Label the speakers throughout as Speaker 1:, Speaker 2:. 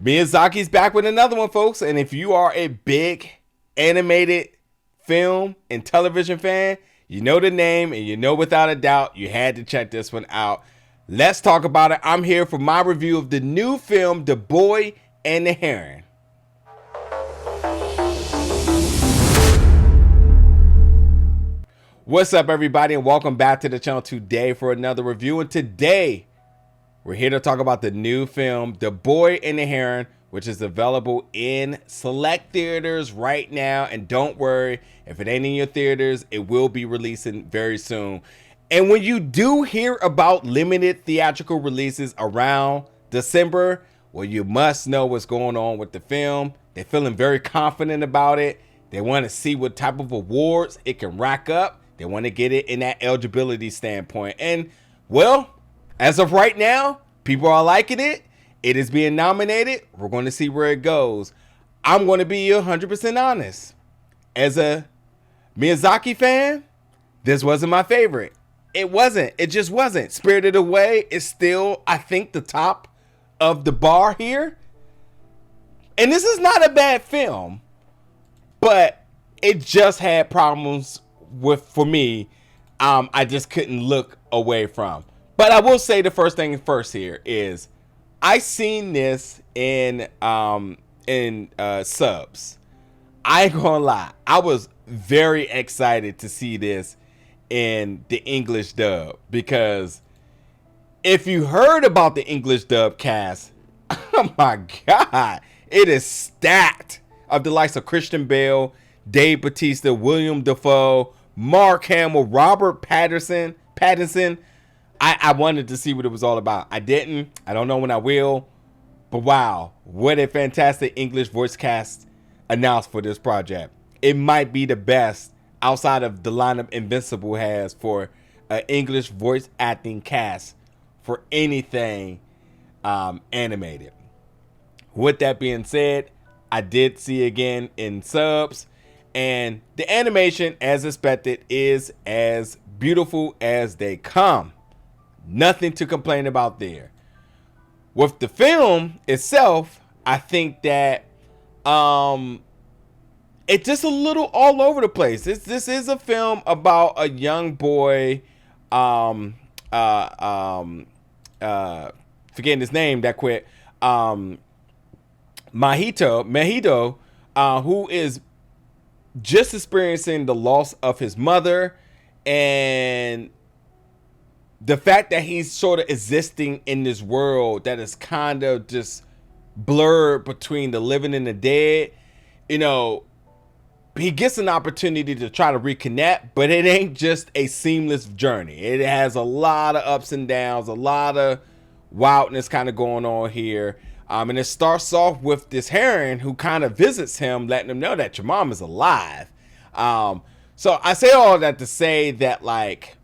Speaker 1: Miyazaki's back with another one, folks. And if you are a big animated film and television fan, you know the name and you know without a doubt you had to check this one out. Let's talk about it. I'm here for my review of the new film, The Boy and the Heron. What's up, everybody, and welcome back to the channel today for another review. And today, we're here to talk about the new film, The Boy and the Heron, which is available in select theaters right now. And don't worry, if it ain't in your theaters, it will be releasing very soon. And when you do hear about limited theatrical releases around December, well, you must know what's going on with the film. They're feeling very confident about it. They want to see what type of awards it can rack up. They want to get it in that eligibility standpoint. And, well, as of right now, people are liking it. It is being nominated. We're going to see where it goes. I'm going to be 100% honest. As a Miyazaki fan, this wasn't my favorite. It wasn't. It just wasn't. Spirited Away is still, I think, the top of the bar here. And this is not a bad film, but it just had problems for me. I just couldn't look away from. But I will say the first thing first here is I seen this in subs. I ain't gonna lie. I was very excited to see this in the English dub, because if you heard about the English dub cast, oh my God, it is stacked of the likes of Christian Bale, Dave Bautista, William Dafoe, Mark Hamill, Robert Pattinson. I wanted to see what it was all about. I didn't. I don't know when I will. But wow, what a fantastic English voice cast announced for this project. It might be the best outside of the lineup Invincible has for an English voice acting cast for anything animated. With that being said, I did see again in subs, and the animation, as expected, is as beautiful as they come. Nothing to complain about there. With the film itself, I think that it's just a little all over the place. This is a film about a young boy, forgetting his name that quick, Mahito, who is just experiencing the loss of his mother, and the fact that he's sort of existing in this world that is kind of just blurred between the living and the dead. You know, he gets an opportunity to try to reconnect, but it ain't just a seamless journey. It has a lot of ups and downs, a lot of wildness kind of going on here. And it starts off with this heron who kind of visits him, letting him know that your mom is alive. So I say all that to say that, like,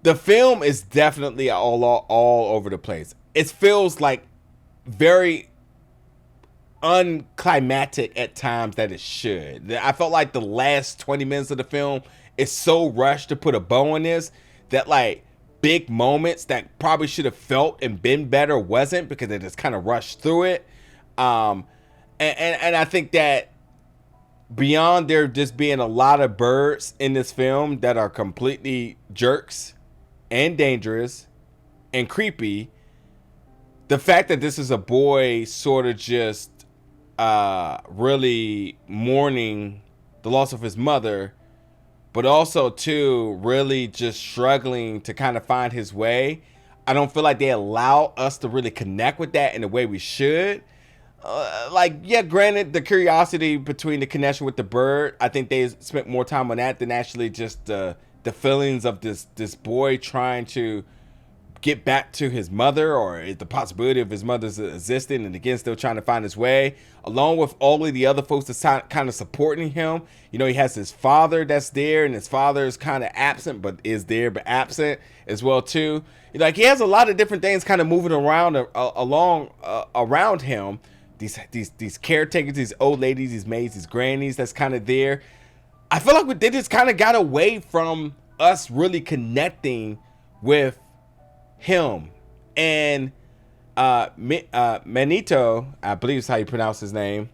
Speaker 1: the film is definitely all over the place. It feels like very unclimactic at times that it should. I felt like the last 20 minutes of the film is so rushed to put a bow on this that, like, big moments that probably should have felt and been better wasn't, because they just kind of rushed through it. And I think that beyond there just being a lot of birds in this film that are completely jerks and dangerous and creepy, the fact that this is a boy sort of just really mourning the loss of his mother, but also too really just struggling to kind of find his way. I don't feel like they allow us to really connect with that in the way we should. Like, yeah, granted, the curiosity between the connection with the bird, I think they spent more time on that than actually just the feelings of this boy trying to get back to his mother, or the possibility of his mother's existing, and again still trying to find his way, along with all of the other folks that's kind of supporting him. You know, he has his father that's there, and his father is kind of absent, but is there but absent as well too. Like, he has a lot of different things kind of moving around around him. These caretakers, these old ladies, these maids, these grannies that's kind of there. I feel like they just kind of got away from us really connecting with him. And Manito, I believe is how you pronounce his name.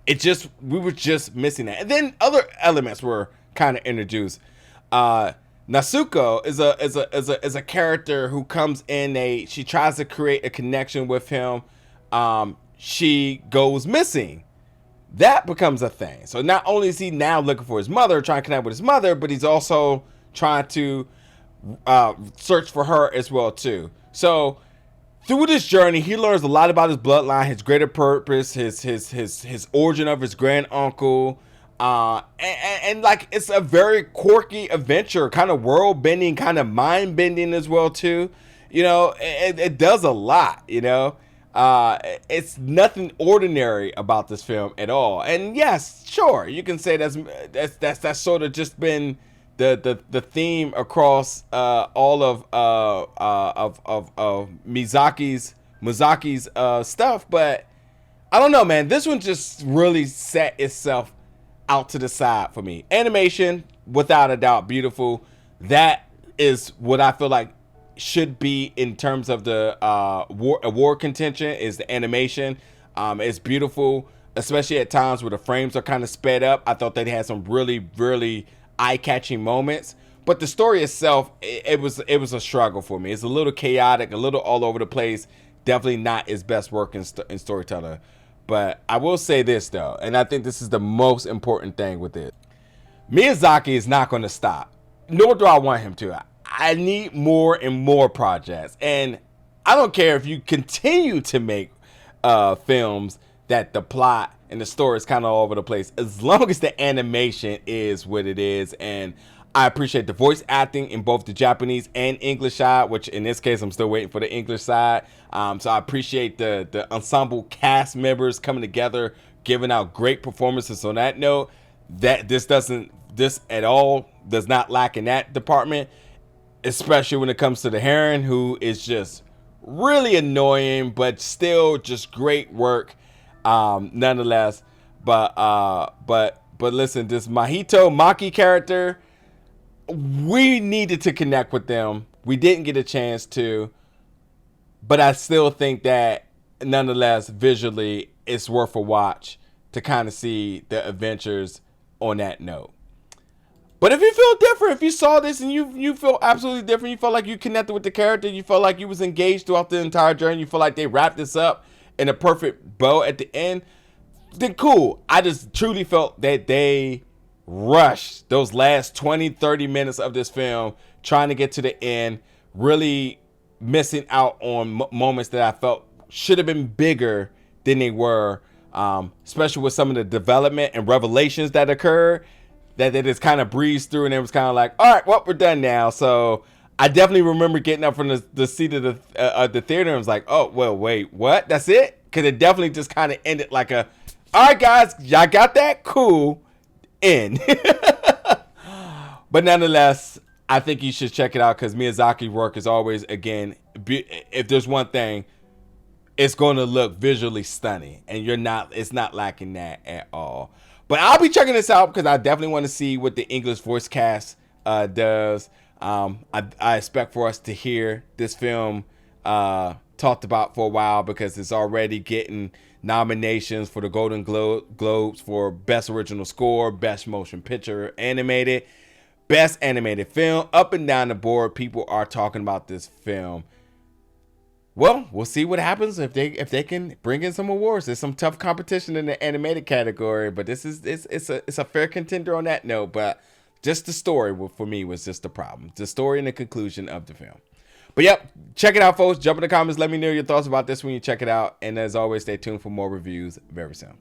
Speaker 1: We were just missing that, and then other elements were kind of introduced. Nasuko is a character who comes in. She tries to create a connection with him. She goes missing. That becomes a thing. So not only is he now looking for his mother, trying to connect with his mother, but he's also trying to search for her as well too. So through this journey, he learns a lot about his bloodline, his greater purpose, his origin of his grand uncle, and like it's a very quirky adventure, kind of world bending, kind of mind bending as well too. You know, it does a lot. You know, it's nothing ordinary about this film at all. And yes, sure, you can say that's sort of just been the theme across all of Miyazaki's stuff, but I don't know, man. This one just really set itself out to the side for me. Animation, without a doubt, beautiful. That is what I feel like should be in terms of the award contention is the animation. It's beautiful, especially at times where the frames are kind of sped up. I thought they had some really eye-catching moments, but the story itself, it was a struggle for me. It's a little chaotic, a little all over the place. Definitely not his best work in storyteller. But I will say this though, and I think this is the most important thing with it. Miyazaki is not going to stop, nor do I want him to. I need more and more projects, and I don't care if you continue to make films that the plot and the story is kind of all over the place, as long as the animation is what it is. And I appreciate the voice acting in both the Japanese and English side, which in this case I'm still waiting for the English side. So I appreciate the ensemble cast members coming together, giving out great performances. On that note, that this at all does not lack in that department, especially when it comes to the Heron, who is just really annoying, but still just great work. Nonetheless, but listen, this Mahito Maki character, we needed to connect with them. We didn't get a chance to, but I still think that nonetheless, visually, it's worth a watch to kind of see the adventures on that note. But if you feel different, if you saw this and you feel absolutely different, you felt like you connected with the character, you felt like you was engaged throughout the entire journey, you feel like they wrapped this up in a perfect bow at the end, then cool. I just truly felt that they rushed those last 20-30 minutes of this film trying to get to the end, really missing out on moments that I felt should have been bigger than they were, especially with some of the development and revelations that occurred, that they just kind of breezed through, and it was kind of like, all right, well, we're done now. So I definitely remember getting up from the seat of the theater and was like, oh, well, wait, what? That's it? Because it definitely just kind of ended like all right, guys, y'all got that? Cool. End. But nonetheless, I think you should check it out because Miyazaki's work is always, again, if there's one thing, it's going to look visually stunning, and it's not lacking that at all. But I'll be checking this out because I definitely want to see what the English voice cast does. I expect for us to hear this film talked about for a while because it's already getting nominations for the Golden Globes for Best Original Score, Best Motion Picture Animated, Best Animated Film. Up and down the board, people are talking about this film. Well, we'll see what happens if they can bring in some awards. There's some tough competition in the animated category, but it's a fair contender on that note. But just the story for me was just the problem. The story and the conclusion of the film. But yep, check it out, folks. Jump in the comments. Let me know your thoughts about this when you check it out. And as always, stay tuned for more reviews very soon.